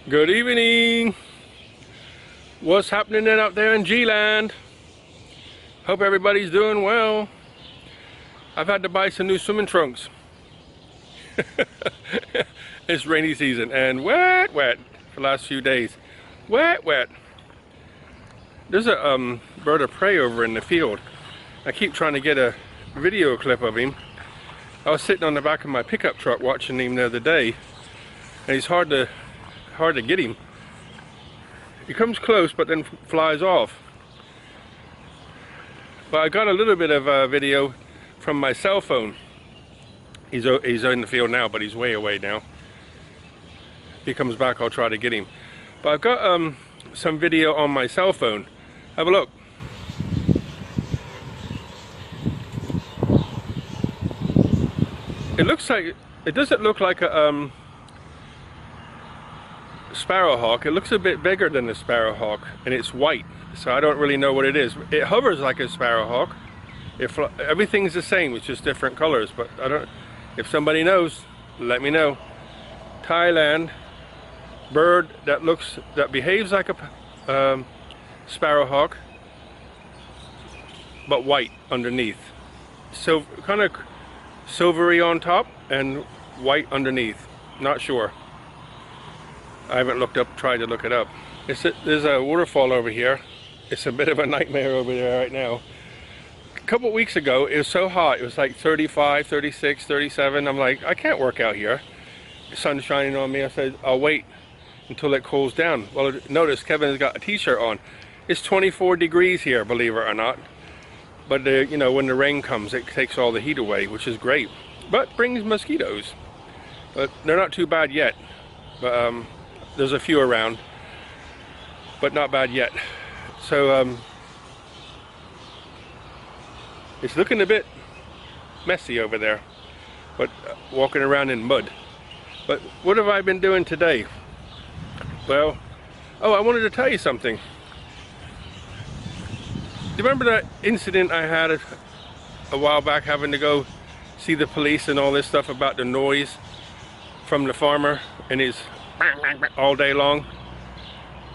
Good evening. What's happening out there in G-Land? Hope everybody's doing well. I've had to buy some new swimming trunks. It's rainy season and wet for the last few days. Wet. There's a bird of prey over in the field. I keep trying to get a video clip of him. I was sitting on the back of my pickup truck watching him the other day, and he's hard to get him. He comes close but then flies off. But I got a little bit of video from my cell phone. He's in the field now, but he's way away now. If he comes back, I'll try to get him. But I've got some video on my cell phone. Have a look. It doesn't look like a sparrowhawk. It looks a bit bigger than a sparrowhawk, and it's white, so I don't really know what it is. It hovers like a sparrowhawk. Everything's the same, it's just different colors, but I don't. If somebody knows, let me know. Thailand bird that behaves like a sparrowhawk, but white underneath. So kind of silvery on top and white underneath. Not sure. I haven't tried to look it up. There's a waterfall over here. It's a bit of a nightmare over there right now. A couple of weeks ago, it was so hot. It was like 35, 36, 37. I'm like, I can't work out here. The sun's shining on me. I said, I'll wait until it cools down. Well, notice Kevin's got a t-shirt on. It's 24 degrees here, believe it or not. But you know, when the rain comes, it takes all the heat away, which is great. But brings mosquitoes. But they're not too bad yet. But there's a few around, but not bad yet. So it's looking a bit messy over there, but walking around in mud. But what have I been doing today? Well, I wanted to tell you something. Do you remember that incident I had a while back, having to go see the police and all this stuff about the noise from the farmer and his all day long?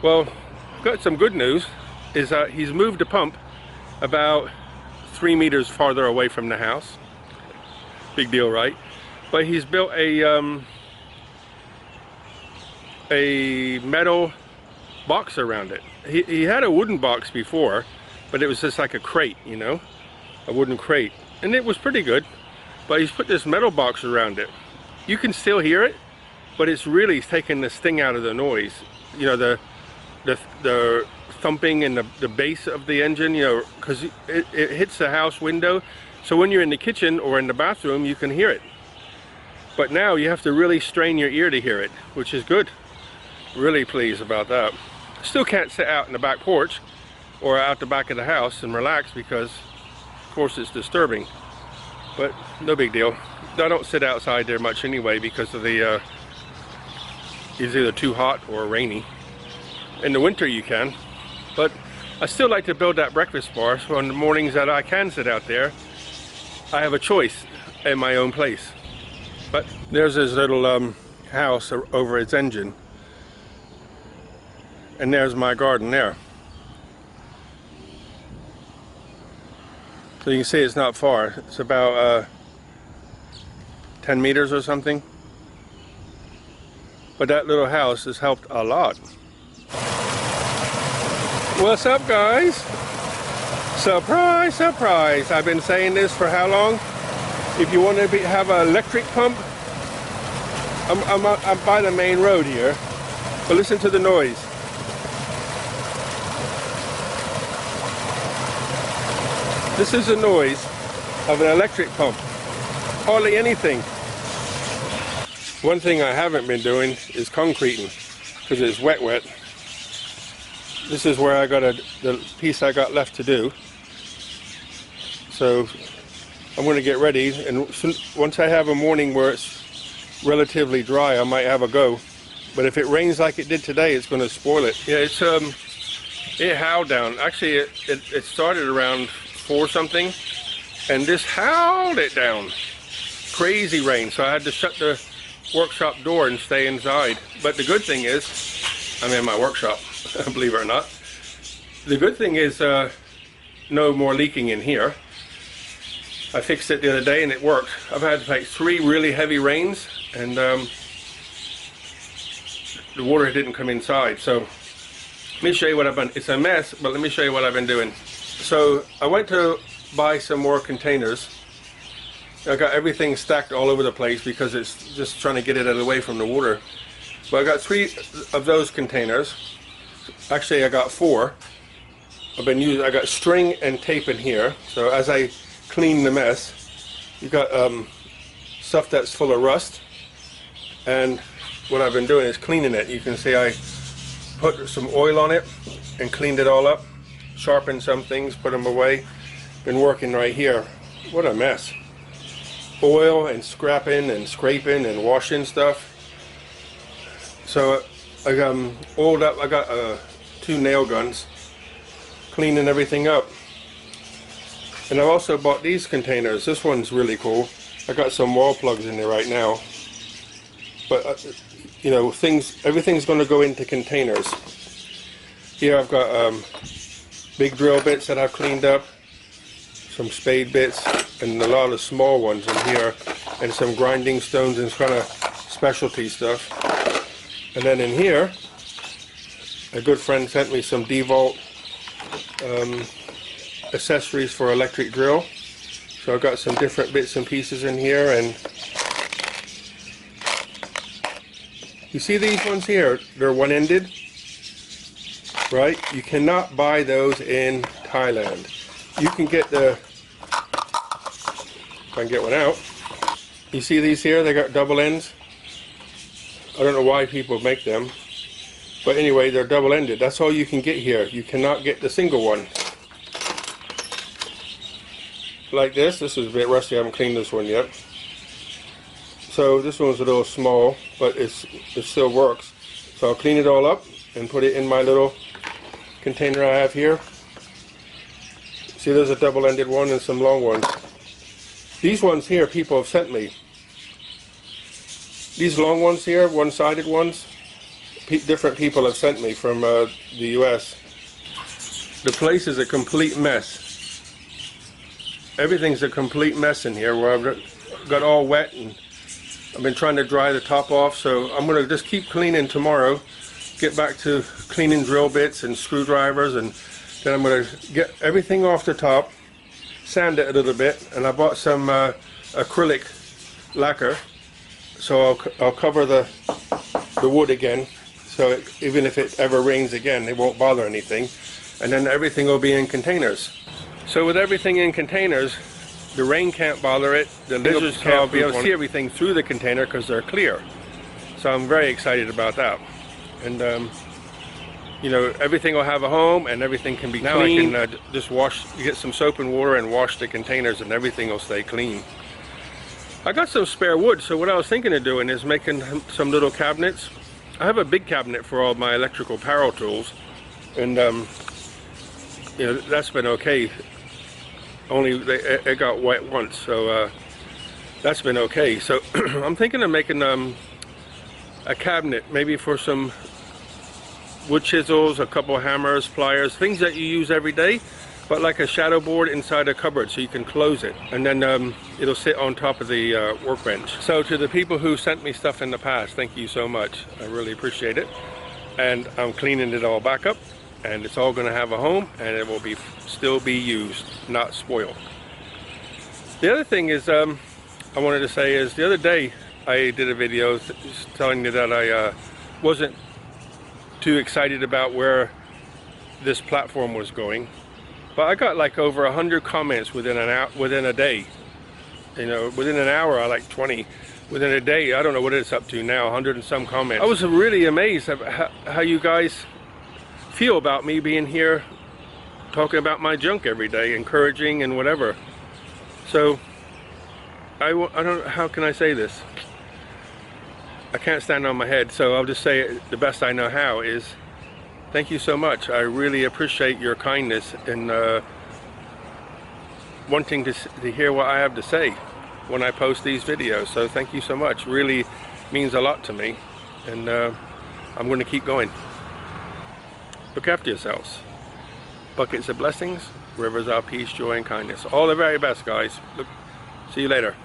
Well, got some good news. Is that he's moved the pump about 3 meters farther away from the house. Big deal, right? But he's built a metal box around it. He had a wooden box before, but it was just like a crate, you know, a wooden crate, and it was pretty good. But he's put this metal box around it. You can still hear it, but it's really taking the sting out of the noise. You know, the thumping and the bass of the engine, you know, because it hits the house window. So when you're in the kitchen or in the bathroom, you can hear it. But now you have to really strain your ear to hear it, which is good. Really pleased about that. Still can't sit out in the back porch or out the back of the house and relax because, of course, it's disturbing. But no big deal. I don't sit outside there much anyway because of the it's either too hot or rainy. In the winter you can, but I still like to build that breakfast bar, so on the mornings that I can sit out there, I have a choice in my own place. But there's his little house over its engine, and there's my garden there. So you can see it's not far. It's about 10 meters or something. But that little house has helped a lot. What's up, guys? Surprise, surprise. I've been saying this for how long? If you want to have an electric pump, I'm by the main road here, but listen to the noise. This is the noise of an electric pump. Hardly anything. One thing I haven't been doing is concreting because it's wet. This is where I got the piece I got left to do. So I'm going to get ready, and once I have a morning where it's relatively dry, I might have a go. But if it rains like it did today, it's going to spoil it. Yeah, it howled down. Actually, it started around 4 something, and this howled it down. Crazy rain, so I had to shut the workshop door and stay inside. But the good thing is, I'm in my workshop, believe it or not. The good thing is no more leaking in here. I fixed it the other day and it worked. I've had like 3 really heavy rains and the water didn't come inside. So let me show you what I've done. It's a mess, but let me show you what I've been doing. So I went to buy some more containers. I got everything stacked all over the place because it's just trying to get it away from the water. But I got 3 of those containers. Actually, I got 4. I got string and tape in here. So as I clean the mess, you got stuff that's full of rust. And what I've been doing is cleaning it. You can see I put some oil on it and cleaned it all up. Sharpened some things, put them away. Been working right here. What a mess. Oil and scrapping and scraping and washing stuff. So I got oiled up. I got 2 nail guns, cleaning everything up. And I've also bought these containers. This one's really cool. I got some wall plugs in there right now. But you know, everything's going to go into containers. Here I've got big drill bits that I've cleaned up, some spade bits, and a lot of small ones in here, and some grinding stones and kind of specialty stuff. And then in here, a good friend sent me some DeVault accessories for electric drill. So I've got some different bits and pieces in here, and you see these ones here, they're one-ended, right? You cannot buy those in Thailand. You can get if I can get one out. You see these here? They got double ends. I don't know why people make them, but anyway, they're double-ended. That's all you can get here. You cannot get the single one. Like this. This is a bit rusty. I haven't cleaned this one yet. So this one's a little small, but it still works. So I'll clean it all up and put it in my little container I have here. See, there's a double-ended one and some long ones. These ones here people have sent me. These long ones here, one-sided ones, different people have sent me from the US. The place is a complete mess. Everything's a complete mess in here where I've got all wet, and I've been trying to dry the top off, so I'm going to just keep cleaning tomorrow, get back to cleaning drill bits and screwdrivers, and then I'm going to get everything off the top, sand it a little bit, and I bought some acrylic lacquer, so I'll cover the wood again, so even if it ever rains again, it won't bother anything, and then everything will be in containers. So with everything in containers, the rain can't bother it, the lizards can't be able to see everything through the container because they're clear. So I'm very excited about that. And you know, everything will have a home and everything can be clean. I can just get some soap and water and wash the containers and everything will stay clean. I got some spare wood, so what I was thinking of doing is making some little cabinets. I have a big cabinet for all my electrical power tools, and you know, that's been okay. Only it got wet once, so that's been okay. So I'm thinking of making a cabinet, maybe for some wood chisels, a couple hammers, pliers, things that you use every day, but like a shadow board inside a cupboard so you can close it, and then it'll sit on top of the workbench. So to the people who sent me stuff in the past, thank you so much. I really appreciate it. And I'm cleaning it all back up, and it's all going to have a home, and it will still be used, not spoiled. The other thing is I wanted to say is the other day I did a video telling you that I wasn't too excited about where this platform was going, but I got like over 100 comments within a day. You know, within an hour I like 20. Within a day, I don't know what it's up to now, 100 and some comments. I was really amazed at how you guys feel about me being here talking about my junk every day, encouraging and whatever. So I don't, how can I say this? I can't stand on my head, so I'll just say it the best I know how is thank you so much. I really appreciate your kindness and wanting to hear what I have to say when I post these videos. So thank you so much. Really means a lot to me, and I'm going to keep going. Look after yourselves. Buckets of blessings, rivers of peace, joy, and kindness. All the very best, guys. Look, see you later.